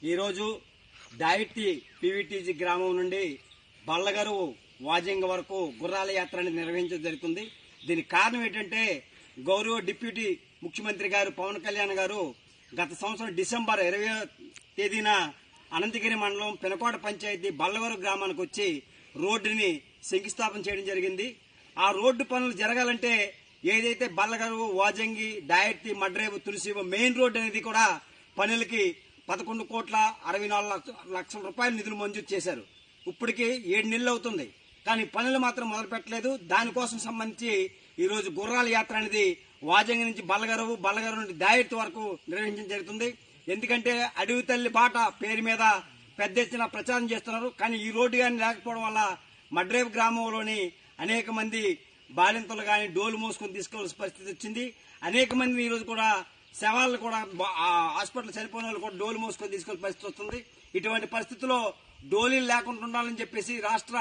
ఈరోజు దాయిట్టి పీవీటీజీ గ్రామం నుండి బల్లగరువు వాజింగ వరకు గుర్రాల యాత్ర అనేది నిర్వహించడం జరుగుతుంది. దీనికి కారణం ఏంటంటే గౌరవ డిప్యూటీ ముఖ్యమంత్రి గారు పవన్ కళ్యాణ్ గారు గత సంవత్సరం డిసెంబర్ 20వ తేదీన అనంతగిరి మండలం పెనకోట పంచాయతీ బల్లగరువు గ్రామానికి వచ్చి రోడ్డుని శంకుస్థాపన చేయడం జరిగింది. ఆ రోడ్డు పనులు జరగాలంటే ఏదైతే బల్లగరువు వాజంగి దాయర్తి మడ్రేవు తులసివ మెయిన్ రోడ్డు అనేది కూడా పనులకి 11,64,00,000 రూపాయల నిధులు మంజూరు చేశారు. ఇప్పటికి 7 నెలలు అవుతుంది, కానీ పనులు మాత్రం మొదలు పెట్టలేదు. దానికోసం సంబంధించి ఈరోజు గుర్రాల యాత్ర అనేది వాజంగి నుంచి బల్లగరువు నుండి దాయర్తి వరకు నిర్వహించడం జరుగుతుంది. ఎందుకంటే అడవి తల్లి బాట పేరు మీద పెద్ద ఎత్తున ప్రచారం చేస్తున్నారు. కానీ ఈ రోడ్డు కానీ లేకపోవడం వల్ల మడ్రేవు గ్రామంలోని అనేక మంది బాలింతలు కానీ డోలు మోసుకొని తీసుకోవాల్సిన పరిస్థితి వచ్చింది. అనేక మంది ఈరోజు కూడా శవాలను కూడా హాస్పిటల్ చనిపోయిన వాళ్ళు కూడా డోలు మోసుకొని తీసుకోవాల్సిన పరిస్థితి వస్తుంది. ఇటువంటి పరిస్థితుల్లో డోలీలు లేకుండా ఉండాలని చెప్పేసి రాష్ట్ర